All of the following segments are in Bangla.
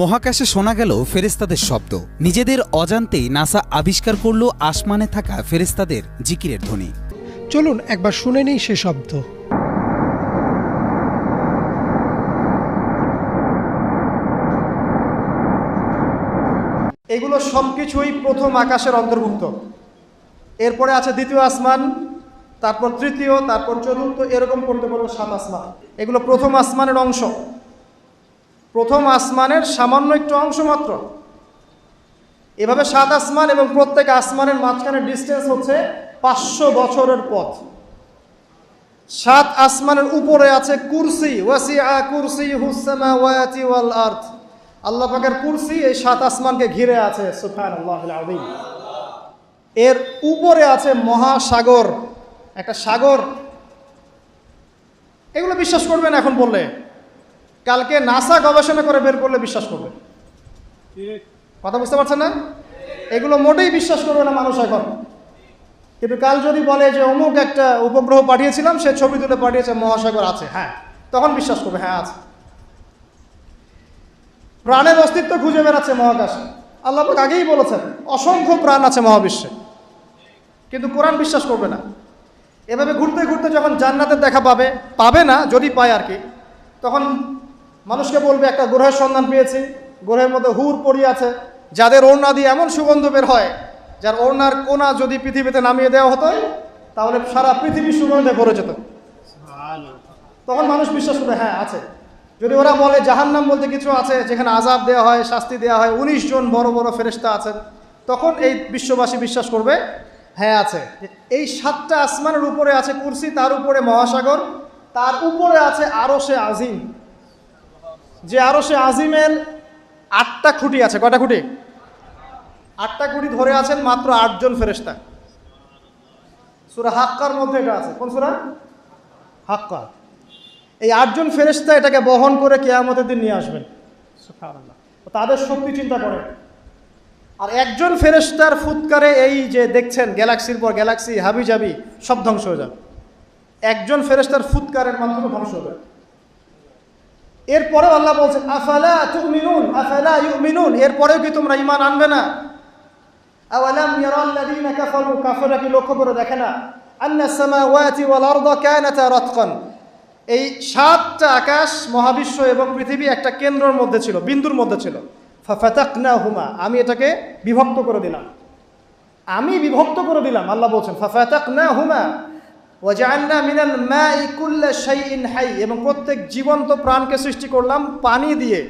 মহাকাশে শোনা গেল ফেরেশতাদের শব্দ। নিজেদের অজান্তেই নাসা আবিষ্কার করল আসমানে থাকা ফেরেশতাদের জিকিরের ধ্বনি। চলুন একবার শুনে নিই সে শব্দ। এগুলো সবকিছুই প্রথম আকাশের অন্তর্ভুক্ত। এরপরে আছে দ্বিতীয় আসমান, তারপর তৃতীয়, তারপর চতুর্থ, এরকম করতে পারবো 7 আসমান। এগুলো প্রথম আসমানের অংশ, প্রথম আসমানের সামান্য একটু অংশ মাত্র। এভাবে 7 আসমান এবং প্রত্যেক আসমানের মাঝখানে ডিস্টেন্স হচ্ছে 500 বছরের পথ। 7 আসমানের উপরে আছে কুরসি, ওয়াসিআ কুরসিয়ুহুস সামাওয়াতি ওয়াল আরদ। আল্লাহ পাকের কুরসি এই 7 আসমানকে ঘিরে আছে, সুবহানাল্লাহিল আযীম। এর উপরে আছে মহাসাগর, একটা সাগর। এগুলো বিশ্বাস করবেন এখন বললে, কালকে নাসা গবেষণা করে বের করলে বিশ্বাস করবে। কথা বুঝতে পারছেন না? এগুলো মোটেই বিশ্বাস করবে না মানুষ এখন। কিন্তু কাল যদি বলে যে অমুক একটা উপগ্রহ পাঠিয়েছিলাম, সে ছবি তুলে পাঠিয়েছে, মহাসাগর আছে, হ্যাঁ, তখন বিশ্বাস করবে, হ্যাঁ আছে। প্রাণের অস্তিত্ব খুঁজে বেড়াচ্ছে মহাকাশে। আল্লাহ পাক আগেই বলেছেন অসংখ্য প্রাণ আছে মহাবিশ্বে, কিন্তু কোরআন বিশ্বাস করবে না। এভাবে ঘুরতে ঘুরতে যখন জান্নাতের দেখা পাবে না, যদি পায় আর কি, তখন মানুষকে বলবে একটা গ্রহের সন্ধান পেয়েছি, গ্রহের মধ্যে হুর পড়ে আছে, যাদের ওড়না দিয়ে এমন সুগন্ধ বের হয়, যার ওড়নার কোনা যদি পৃথিবীতে নামিয়ে দেওয়া হতো তাহলে সারা পৃথিবী সুগন্ধে ভরে যেত। তখন মানুষ বিশ্বাস করবে, হ্যাঁ আছে। যদি ওরা বলে জাহান্নাম বলতে কিছু আছে, যেখানে আযাব দেওয়া হয়, শাস্তি দেওয়া হয়, 19 জন বড় বড় ফেরেশতা আছেন, তখন এই বিশ্ববাসী বিশ্বাস করবে, হ্যাঁ আছে। এই 7টা আসমানের উপরে আছে কুরসি, তার উপরে মহাসাগর, তার উপরে আছে আরশে আজিম। যে আরশে আজিমের 8টা খুঁটি আছে। কয়টা খুঁটি? 8টা খুঁটি ধরে আছেন মাত্র 8 জন ফেরেশতা। সূরা হাক্কার মধ্যে এটা আছে। কোন সূরা? হাক্কা। এই 8 জন ফেরেশতা এটাকে বহন করে কিয়ামতের দিন নিয়ে আসবেন। সুবহানাল্লাহ। তাদের শক্তি চিন্তা করেন। আর একজন ফেরেশতার ফুৎকারে এই যে দেখছেন গ্যালাক্সির পর গ্যালাক্সি হাবিজাবি সব ধ্বংস হয়ে যাবে। একজন ফেরেশতার ফুৎকারের মাধ্যমে ধ্বংস হবে। এরপরেও আল্লাহ বলছেন আফালা তুমিনুন আফালা ইউমিনুন, এরপরেও কি তোমরা ঈমান আনবে না? আওয়ালাম ইয়ারাল্লাযীনা কাফারু, কাফেররা কি লক্ষ্য করে দেখে না? আন্নাস সামাওয়াতি ওয়াল আরদা কানাতা রাতকান, এই 7টা আকাশ, মহাবিশ্ব এবং পৃথিবী একটা কেন্দ্রের মধ্যে ছিল, বিন্দুর মধ্যে ছিল। ফাফাতাকনাহুমা, আমি এটাকে বিভক্ত করে দিলাম, আমি বিভক্ত করে দিলাম। আল্লাহ বলছেন ফাফাতাকনাহুমা ওয়াজআলনা মিনাল মাই কুল্লা শাইইন হাই, এবং প্রত্যেক জীবন্ত প্রাণকে সৃষ্টি করলাম পানি দিয়ে।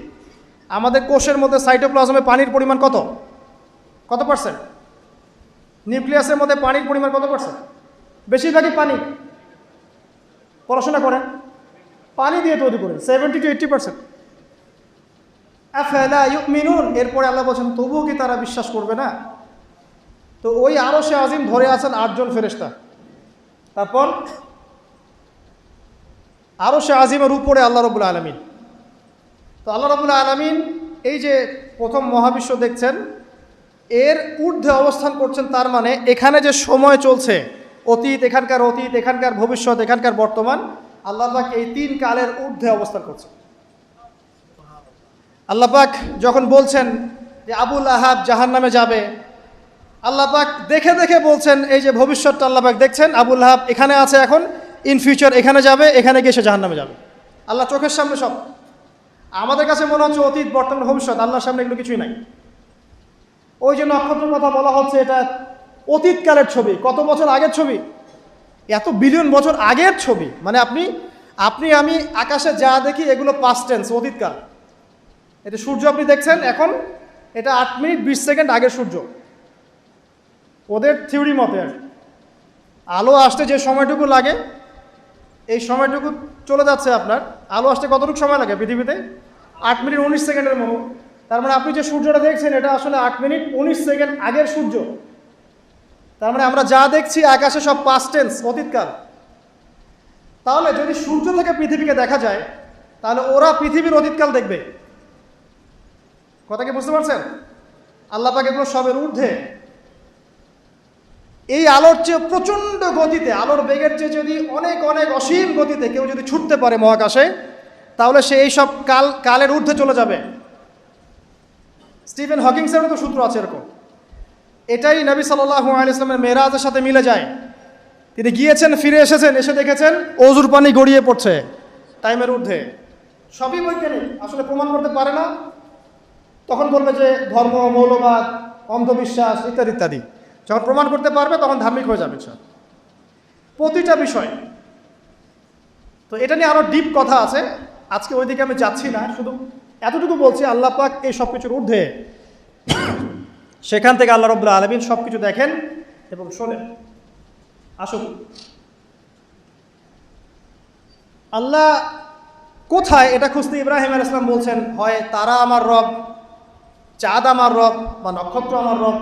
আমাদের কোষের মধ্যে সাইটোপ্লাজমে পানির পরিমাণ কত পার্সেন্ট? নিউক্লিয়াসের মধ্যে পানির পরিমাণ কত পার্সেন্ট? বেশিরভাগই পানি। পড়াশোনা করেন, পানি দিয়ে তৈরি করেন 70 to 80%। আফালা ইউমিনুন, এরপরে আল্লাহ বলছেন তবুও কি তারা বিশ্বাস করবে না? তো ওই আরশে আজিম ধরে আছেন 8 জন ফেরেশতা। তারপর আরশে আজিমের উপরে আল্লাহ রাব্বুল আলামিন। তো আল্লাহ রাব্বুল আলামিন এই যে প্রথম মহাবিশ্ব দেখছেন, এর ঊর্ধ্বে অবস্থান করছেন। তার মানে এখানে যে সময় চলছে, অতীত, এখানকার অতীত, এখানকার ভবিষ্যৎ, এখানকার বর্তমান, আল্লাহ পাক এই 3 কালের ঊর্ধ্বে অবস্থান করছেন। আল্লাহ পাক যখন বলছেন যে আবু লাহাব জাহান্নামে যাবে, আল্লাহ পাক দেখে দেখে বলছেন, এই যে ভবিষ্যৎটা আল্লাহ পাক দেখছেন, আবু লাহাব এখানে আছে, এখন ইন ফিউচার এখানে যাবে, এখানে গিয়ে সে জাহান্নামে যাবে। আল্লাহ চোখের সামনে সব। আমাদের কাছে মনে হচ্ছে অতীত, বর্তমান, ভবিষ্যৎ, আল্লাহর সামনে এগুলো কিছুই নাই। ওই যে নক্ষত্রের কথা বলা হচ্ছে, এটা অতীতকালের ছবি, কত বছর আগের ছবি, এত বিলিয়ন বছর আগের ছবি। মানে আপনি আমি আকাশে যা দেখি এগুলো পাস্ট টেন্স, অতীতকাল। এটা সূর্য আপনি দেখছেন এখন, এটা 8 মিনিট 20 সেকেন্ড আগের সূর্য। ওদের থিওরি মতে আর আলো আসতে যে সময়টুকু লাগে, এই সময়টুকু চলে যাচ্ছে আপনার। আলো আসতে কতটুকু সময় লাগে পৃথিবীতে? 8 মিনিট 19 সেকেন্ডের মতো। তার মানে আপনি যে সূর্যটা দেখছেন, এটা আসলে 8 মিনিট 19 সেকেন্ড আগের সূর্য। তার মানে আমরা যা দেখছি আকাশে সব পাস্ট টেন্স, অতীতকাল। তাহলে যদি সূর্য থেকে পৃথিবীকে দেখা যায়, তাহলে ওরা পৃথিবীর অতীতকাল দেখবে। কথা কি বুঝতে পারছেন? আল্লাহ পাক এগুলো সবের ঊর্ধ্বে। এই আলোর চেয়ে প্রচণ্ড গতিতে, আলোর বেগের চেয়ে যদি অনেক অনেক অসীম গতিতে কেউ যদি ছুটতে পারে মহাকাশে, তাহলে সে এই সব কালের ঊর্ধ্বে চলে যাবে। স্টিফেন হকিংসেরও তো সূত্র আছে এরকম। এটাই নবী সাল্লাল্লাহু আলাইহি ওয়াসাল্লামের মেরাজের সাথে মিলে যায়। তিনি গিয়েছেন, ফিরে এসেছেন, এসে দেখেছেন অজুর পানি গড়িয়ে পড়ছে টাইমের ঊর্ধ্বে। সবই বৈজ্ঞানিক, আসলে প্রমাণ করতে পারে না, তখন বলবে যে ধর্ম, মৌলবাদ, অন্ধবিশ্বাস ইত্যাদি ইত্যাদি। যখন প্রমাণ করতে পারবে তখন ধার্মিক হয়ে যাবে স্যার, প্রতিটা বিষয়। তো এটা নিয়ে আরও ডিপ কথা আছে, আজকে ওইদিকে আমি যাচ্ছি না, শুধু এতটুকু বলছি আল্লাহ পাক এই সব কিছুর ঊর্ধ্বে, সেখান থেকে আল্লাহ রাব্বুল আলামিন সব কিছু দেখেন এবং শোনেন। আসুন, আল্লাহ কোথায় এটা খুঁজতে ইব্রাহিম আলাইহিস সালাম বলছেন, হয় তারা আমার রব, চাঁদ আমার রব, বা নক্ষত্র আমার রব,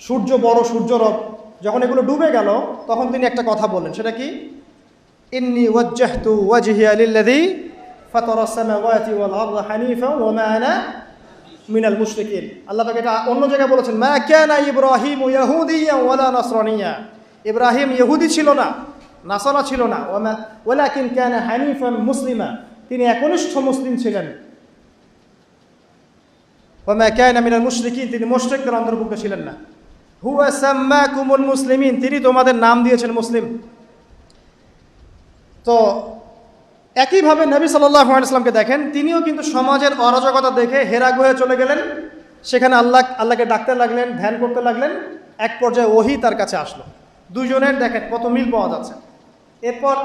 সূর্য বড় সূর্য রব। যখন এগুলো ডুবে গেল তখন তিনি একটা কথা বললেন, সেটা কি? ইন্নী ওয়াজ্জাহতু ওয়াজহিয়া লিল্লাযী ফাতারাস সামাওয়াতি ওয়াল আরদা হানিফা ওয়া মা আনা মিনাল মুশরিকিন। আল্লাহ পাক এটা অন্য জায়গায় বলেছেন, মা কানা ইব্রাহিমু ইয়াহুদিয়্যা ওয়ালা নাসরানিয়্যা। ইব্রাহিম ইহুদি ছিল না, নাসারা ছিল না, ওয়ালাকিন কানা হানিফান মুসলিমা, তিনি একনিষ্ঠ মুসলিম ছিলেন। ওয়া মা কানা মিনাল মুশরিকিন, তিনি মুশরিকদের অন্তর্ভুক্ত ছিলেন না। হুয়া সাম্মাকুমুল মুসলিমিন, তিনি তোমাদের নাম দিয়েছেন মুসলিম। তো একইভাবে নবী সাল্লাল্লাহু আলাইহি ওয়াসাল্লামকে দেখেন, তিনিও কিন্তু সমাজের অরাজকতা দেখে হেরা গুহে চলে গেলেন, সেখানে আল্লাহকে ডাকতে লাগলেন, ধ্যান করতে লাগলেন। এক পর্যায়ে ওহী তার কাছে আসলো, দুজনের দেখেন কত মিল পাওয়া যাচ্ছে। এরপর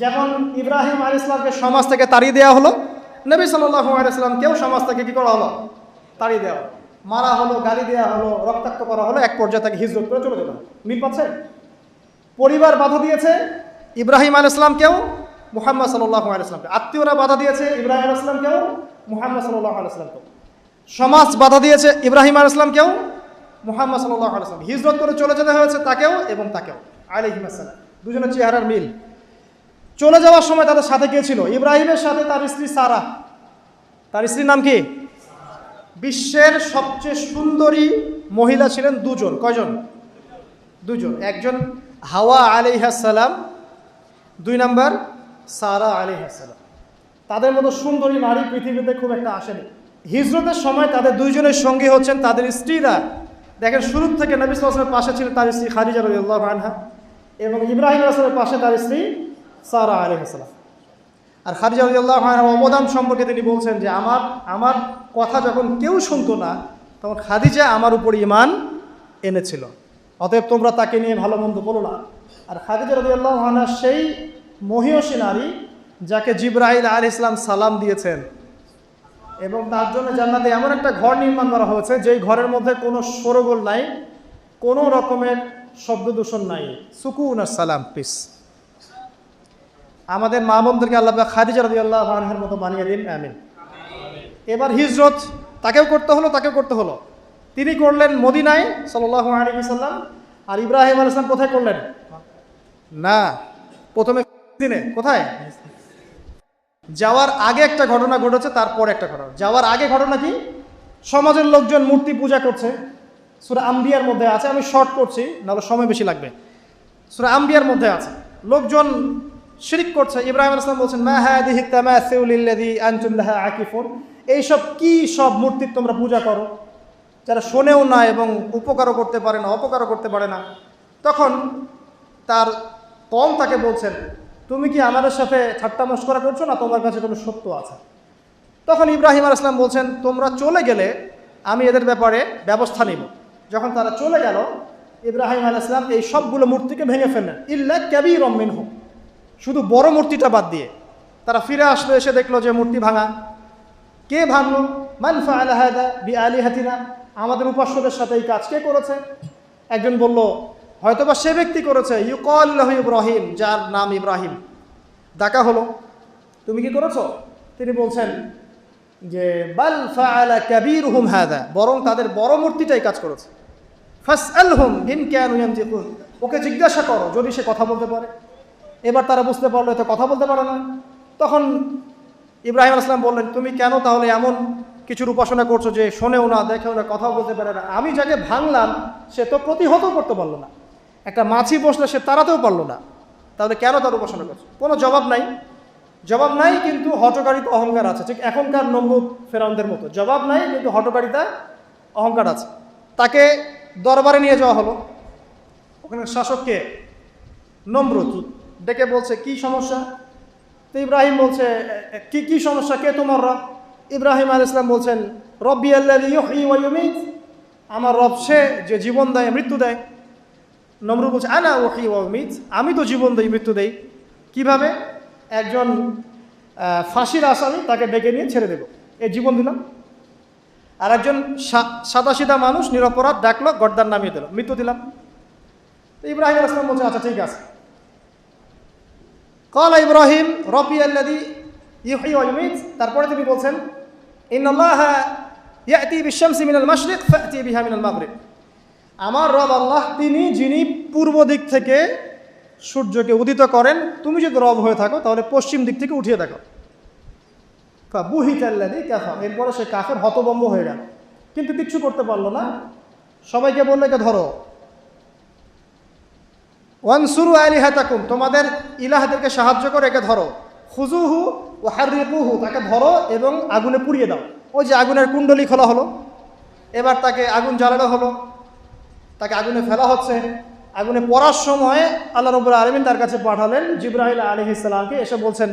যেমন ইব্রাহিম আলাইহিস সালামকে সমাজ থেকে তাড়িয়ে দেওয়া হলো, নবী সাল্লাল্লাহু আলাইহি ওয়াসাল্লামকেও সমাজ থেকে কী করা হলো? তাড়িয়ে দেওয়া হলো, মারা হলো, গালি দেওয়া হলো, রক্তাক্ত করা হলো। এক পর্যায়ে তাকে হিজরত করে চলে যেতে হলো। মিল পাচ্ছেন? পরিবার বাধা দিয়েছে ইব্রাহিম আলাইহিস সালামকেও, মুহাম্মদ সাল্লাল্লাহু আলাইহি ওয়াসাল্লামকে। আত্মীয়রা বাধা দিয়েছে ইব্রাহিম আলাইহিস সালামকেও, মুহাম্মদ সাল্লাল্লাহু আলাইহি ওয়াসাল্লামকেও। সমাজ বাধা দিয়েছে ইব্রাহিম আলাইহিস সালামকেও, মুহাম্মদ সাল্লাল্লাহু আলাইহি ওয়াসাল্লাম। হিজরত করে চলে যেতে হয়েছে তাকেও এবং তাকেও আলাইহিস সালাম। দুজনের চেহারার মিল। চলে যাওয়ার সময় তাদের সাথে কে ছিল? ইব্রাহিমের সাথে তার স্ত্রী সারা। তার স্ত্রীর নাম কি? বিশ্বের সবচেয়ে সুন্দরী মহিলা ছিলেন দুজন। কয়জন? দুজন। একজন হাওয়া আলাইহিস সালাম, দুই নাম্বার সারা আলাইহিস সালাম। তাদের মতো সুন্দরী নারী পৃথিবীতে খুব একটা আসেনি। হিজরতের সময় তাদের দুইজনের সঙ্গী হচ্ছেন তাদের স্ত্রীরা। দেখেন, শুরু থেকে নবী সাল্লাল্লাহু আলাইহি ওয়াসাল্লামের পাশে ছিলেন তার স্ত্রী খাদিজা রাদিয়াল্লাহু আনহা, এবং ইব্রাহিম আলাইহিস সালামের পাশে তার স্ত্রী সারা আলাইহিস সালাম। আর খাদিজা রাদিয়াল্লাহু আনহা অবদান সম্পর্কে তিনি বলছেন যে আমার কথা যখন কেউ শুনতো না, তখন খাদিজা আমার উপর ঈমান এনেছিল, অতএব তোমরা তাকে নিয়ে ভালো মন্দ বলো না। আর খাদিজা রাদিয়াল্লাহু আনহা সেই মহিয়সী নারী যাকে জিবরাইল আলাইহিস সালাম সালাম দিয়েছেন, এবং তার জন্য জান্নাতে এমন একটা ঘর নির্মাণ করা হয়েছে যেই ঘরের মধ্যে কোনো শোরগোল নাই, কোনো রকমের শব্দ দূষণ নাই, সুকুন আর সালাম, পিস। আমাদের মা বোনদেরকে আল্লাহ খাদিজা রাদিয়াল্লাহু আনহার মতো বানিয়ে দিন, আমিন। এবার হিজরত তাকেও করতে হলো। তিনি করলেন মদিনায় সাল্লাল্লাহু আলাইহি ওয়াসাল্লাম, আর ইব্রাহিম আলাইহিস সালাম কোথায় করলেন? না, প্রথমে দিনে কোথায়? যাওয়ার আগে একটা ঘটনা ঘটেছে, তারপর একটা ঘটনা। যাওয়ার আগে ঘটনা কি? সমাজের লোকজন মূর্তি পূজা করছে, সূরা আম্বিয়ার মধ্যে আছে। আমি শর্ট করছি, নাহলে সময় বেশি লাগবে। সূরা আম্বিয়ার মধ্যে আছে, লোকজন শিরক করছে। ইব্রাহিম আলাইহিস সালাম বলছেন, মা হাদিহি তামাসিউলিল্লাযী আনতুম লাহা আকিফুন, এইসব কি সব মূর্তির তোমরা পূজা করো, যারা শোনেও না এবং উপকারও করতে পারে না, অপকারও করতে পারে না। তখন তার কওম তাকে বলছেন, তুমি কি আমাদের সাথে ঠাট্টা মশকরা করছো না, তোমার কাছে কোনো সত্য আছে? তখন ইব্রাহিম আলাইহিস সালাম বলছেন, তোমরা চলে গেলে আমি এদের ব্যাপারে ব্যবস্থা নিব। যখন তারা চলে গেল, ইব্রাহিম আলাইহিস সালাম এই সবগুলো মূর্তিকে ভেঙে ফেললেন, ইল্লা কাবীরাম মিনহুম, শুধু বড় মূর্তিটা বাদ দিয়ে। তারা ফিরে আসলো, এসে দেখলো যে মূর্তি ভাঙা। কে ভাঙলো? মান ফাআলা হাদা বিআলিহাতিনা, আমাদের উপাস্যদের সাথে এই কাজ কে করেছে? একজন বলল, হয়তোবা সে ব্যক্তি করেছে, ইউকাল লাহু ইব্রাহিম, যার নাম ইব্রাহিম। ডাকা হলো, তুমি কি করেছো? তিনি বলছেন যে বাল ফাআলা কাবীরুহুম হাদা, বরং তাদের বড় মূর্তিটাই কাজ করেছে। ফাসআলহুম ইন কানু ইয়ানতিকুন, ওকে জিজ্ঞাসা করো যদি সে কথা বলতে পারে। এবার তারা বুঝতে পারলো এত কথা বলতে পারে না। তখন ইব্রাহিম আলাইহিস সালাম বললেন, তুমি কেন তাহলে এমন কিছুর উপাসনা করছো যে শোনেও না, দেখেও না, কথাও বলতে পারে না? আমি যাকে ভাঙলাম সে তো প্রতিহত করতে পারলো না, একটা মাছি বসলে সে তাড়াতেও পারলো না, তাহলে কেন তার উপাসনা করছো? কোনো জবাব নাই। জবাব নাই কিন্তু হঠকারিতা অহংকার আছে, ঠিক এখনকার নমরুদ ফেরাউনদের মতো। জবাব নাই কিন্তু হঠকারিতা অহংকার আছে। তাকে দরবারে নিয়ে যাওয়া হলো। ওখানে শাসককে নমরুদ ডেকে বলছে কি সমস্যা? তো ইব্রাহিম বলছে কি সমস্যা, কে তোমার রব? ইব্রাহিম আলাইহিস সালাম বলছেন রব্বি আল্লাযী ইউহয়ী ওয়া ইউমীত, আমার রব সে যে জীবন দেয় মৃত্যু দেয়। নমরুদ বলছে আনা উহয়ী ওয়া উমীত, আমি তো জীবন দেই মৃত্যু দেই। কিভাবে? একজন ফাঁসির আসামি তাকে ডেকে নিয়ে ছেড়ে দেব, এই জীবন দিলাম। আর একজন সাদাসিধা মানুষ নিরপরাধ ডাকলো, গর্দান নামিয়ে দিল, মৃত্যু দিলাম। ইব্রাহিম আলাইহিস সালাম বলছে আচ্ছা ঠিক আছে। ক্বালা ইব্রাহিম রব্বি আল্লাযী ইউহয়ী ওয়া ইউমীত, তারপরে তিনি বলছেন ইন্নাল্লাহা ইয়াতি বিশ-শামসি মিনাল মাশরিক ফাতি বিহা মিনাল মাগরিব, আমার রব আল্লাহ তিনি যিনি পূর্ব দিক থেকে সূর্যকে উদিত করেন, তুমি যদি রব হয়ে থাকো তাহলে পশ্চিম দিক থেকে উঠিয়ে দেখো। বুহিতা আল্লাযী কাফার, এরপরে সে কাফের হতভম্ব হয়ে গেল, কিন্তু কিচ্ছু করতে পারলো না। সবাইকে বললো একে ধরো। ওয়ানসুরু আলিহাতাকুম, তোমাদের ইলাহদেরকে সাহায্য করে একে ধরো। খুজুহু ওয়া হাররিকুহু, তাকে ধরো এবং আগুনে পুড়িয়ে দাও। ওই যে আগুনের কুণ্ডলি খোলা হলো, এবার তাকে আগুন জ্বালানো হলো, তাকে আগুনে ফেলা হচ্ছে। আগুনে পড়ার সময় আল্লাহ রাব্বুল আলামিন তার কাছে পাঠালেন জিবরাইল আলাইহিস সালামকে, এসে বলছেন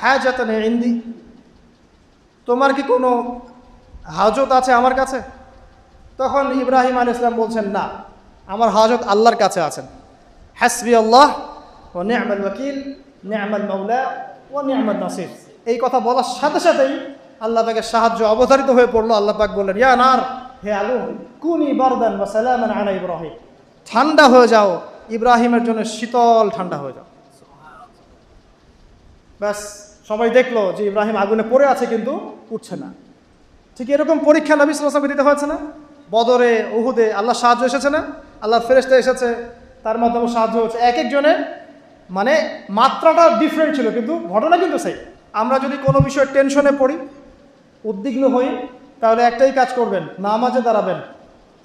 হাজাতান ইনদি, তোমার কি কোনো হাজত আছে আমার কাছে? তখন ইব্রাহিম আলাইহিস সালাম বলছেন না, আমার হাজত আল্লাহর কাছে আছেন। হাসবি আল্লাহ ওয়া নি'মাল ওয়াকিল, নি'মাল মাওলা ওয়া নি'মান নাসির। এই কথা বলার সাথে সাথেই আল্লাহ পাকের সাহায্য অবধারিত হয়ে পড়লো। আল্লাহ পাক বললেন ইয়া নার, হে আগুন, কুনি বারদান ওয়া সালামান আলা ইব্রাহিম, ঠান্ডা হয়ে যাও, ইব্রাহিমের জন্য শীতল ঠান্ডা হয়ে যাও। ব্যাস, সবাই দেখলো যে ইব্রাহিম আগুনে পড়ে আছে কিন্তু উঠছে না। ঠিক এরকম পরীক্ষা নবী সাল্লাল্লাহু আলাইহি ওয়াসাল্লামকে দিতে হয়েছে না? বদরে, উহুদে আল্লাহ সাহায্য এসেছে না? আল্লাহর ফেরেশতা এসেছে, তার মাধ্যমে সাহায্য হচ্ছে। এক একজনের মানে মাত্রাটা ডিফারেন্ট ছিল, কিন্তু ঘটনা কিন্তু সেই। আমরা যদি কোনো বিষয়ে টেনশনে পড়ি, উদ্বিগ্ন হই, তাহলে একটাই কাজ করবেন, নামাজে দাঁড়াবেন।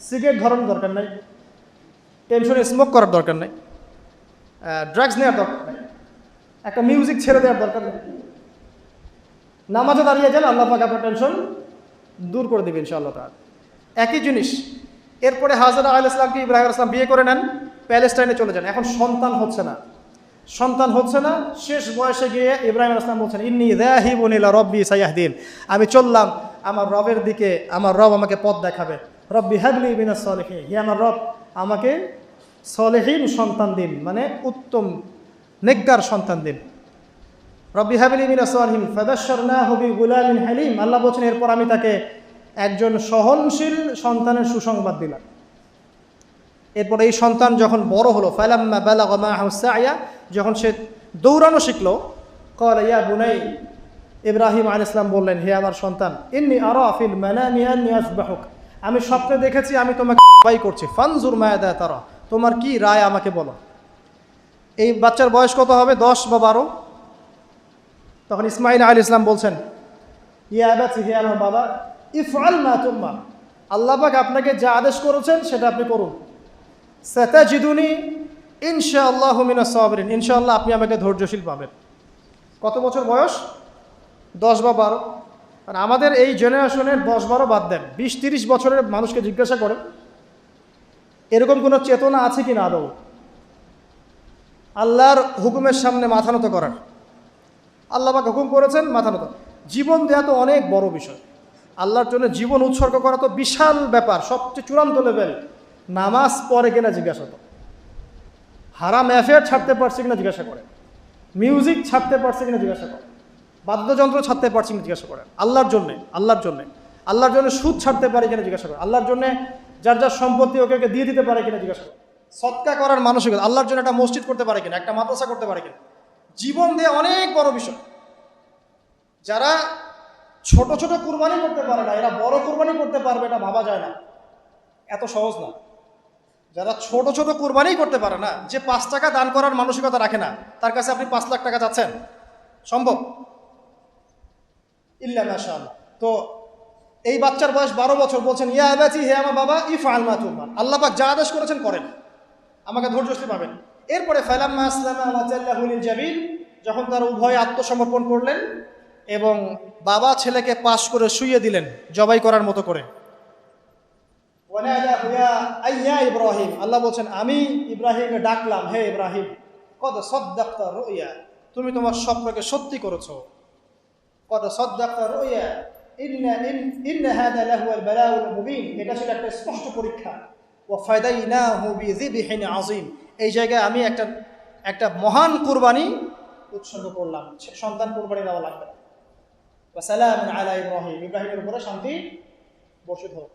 সিগারেট ধরানোর দরকার নাই, টেনশনে স্মোক করার দরকার নেই, ড্রাগস নেওয়ার দরকার নেই, একটা মিউজিক ছেড়ে দেওয়ার দরকার নেই। নামাজে দাঁড়িয়ে যান, আল্লাহ পাক আপনার টেনশন দূর করে দেবে ইনশাআল্লাহ তাআলা। একই জিনিস। এরপরে হাজরা আলাইহিস সালামকে ইব্রাহিম আলাইহিস সালাম বিয়ে করে নেন, প্যালেস্টাইনে চলে যান। এখন সন্তান হচ্ছে না। শেষ বয়সে গিয়ে ইব্রাহিম আলাইহিস সালাম বলছেন ইন্নী যাহিবুন ইলা রব্বি সায়াহদিন, আমি চললাম আমার রবের দিকে, আমার রব আমাকে পথ দেখাবে। রব্বি হাবলি মিনাস সালিহিন, হে আমার রব আমাকে সলেহীন সন্তান দিন, মানে উত্তম নেককার সন্তান দিন। রব্বি হাবলি মিনাস সালিহিন ফাবাশশারনাহু বিগুলামিন হালিম, আল্লাহ বলেন এরপর আমি তাকে একজন সহনশীল সন্তানের সুসংবাদ দিলাম। এরপর এই সন্তান যখন বড় হলো, ফালাম্মা বালাগা মাআহু সা'য়া, যখন সে দৌড়ানো শিখলো, ক্বালা ইয়া বুনাই, ইব্রাহিম আলাইহিস সালাম বললেন হে আমার সন্তান, ইন্নী আরা ফিল মানামি আন্নী আসবাহুক, আমি স্বপ্নে দেখেছি আমি তোমাকে জবাই করছি। ফানজুর মাযা তারা, তোমার কি রায় আমাকে বলো। এই বাচ্চার বয়স কত হবে? 10 বা 12। তখন ইসমাঈল আলাইহিস সালাম বলছেন ইয়া আবাতি, হে আমার বাবা, ইফআল মা তুমার, আল্লাহ পাক আপনাকে যা আদেশ করেছেন সেটা আপনি করুন। সাতাজিদুনি ইনশাআল্লাহু মিনাস সাবিরিন, ইনশাআল্লাহ আপনি আমাকে ধৈর্যশীল পাবেন। কত বছর বয়স? 10 বা 12। আর আমাদের এই জেনারেশনের 10-12 বাদ দেন, 20-30 বছরের মানুষকে জিজ্ঞাসা করেন এরকম কোনো চেতনা আছে কি না আদৌ আল্লাহর হুকুমের সামনে মাথা নত করার। আল্লাহ পাক হুকুম করেছেন, মাথা নত। জীবন দেওয়া তো অনেক বড় বিষয়, আল্লাহর জন্য জীবন উৎসর্গ করা তো বিশাল ব্যাপার, সবচেয়ে চূড়ান্ত লেভেল। নামাজ পড়ে কিনা জিজ্ঞাসা করে, হারাম অ্যাফেয়ার ছাড়তে পারছে কিনা জিজ্ঞাসা করে, মিউজিক ছাড়তে পারছে কিনা জিজ্ঞাসা করে, বাদ্যযন্ত্র ছাড়তে পারছে কিনা জিজ্ঞাসা করেন। আল্লাহর জন্য সুদ ছাড়তে পারে কিনা জিজ্ঞাসা করে। আল্লাহর জন্য যার যার সম্পত্তি ওকে দিয়ে দিতে পারে কিনা জিজ্ঞাসা করে। সদকা করার মানসিকতা, আল্লাহর জন্য একটা মসজিদ করতে পারে কিনা, একটা মাদ্রাসা করতে পারে কিনা। জীবন দিয়ে অনেক বড় বিষয়। যারা ছোট ছোট কুরবানি করতে পারে না, এরা বড় কুরবানি করতে পারবে, এটা ভাবা যায় না, এত সহজ না। যারা ছোট ছোট কুরবানি করতে পারে না, যে 5 টাকা দান করার মানসিকতা রাখে না, তার কাছে আপনি 5 লাখ টাকা চাচ্ছেন, সম্ভব? ইল্লা মাশাআল্লাহ। তো এই বাচ্চার বয়স 12 বছর, বলছেন ইয়া আবাতি, হে আমার বাবা, ইফআল মা তুমার, আল্লাহ পাক যা আদেশ করেছেন করেন, আমাকে ধৈর্যশীল পাবেন। এরপরে ফালাম্মা আসলামা ওয়া তাল্লাহু লিল জাবিন, যখন তারা উভয়ে আত্মসমর্পণ করলেন এবং বাবা ছেলেকে পাশ করে শুইয়ে দিলেন জবাই করার মতো করে। ইব্রাহিম, আল্লাহ বলছেন আমি ইব্রাহিমকে ডাকলাম, হে ইব্রাহিম, কদ সাদ্দাকতা রুইয়া, তুমি তোমার স্বপ্নকে সত্যি করেছো। কদ সাদ্দাকতা রুইয়া ইন্না হাদা লাহুয়াল বালাউল মুবিন, এটা ছিল একটা স্পষ্ট পরীক্ষা। ওয়া ফাদাইনাহু বিযিবহিন আযীম, এই জায়গায় আমি একটা মহান কুরবানি উৎসর্গ করলাম, সন্তান কুরবানি দেওয়া লাগবে না। ওয়া সালামুন আলা ইব্রাহিম, ইব্রাহিমের উপরে শান্তি বর্ষিত হোক।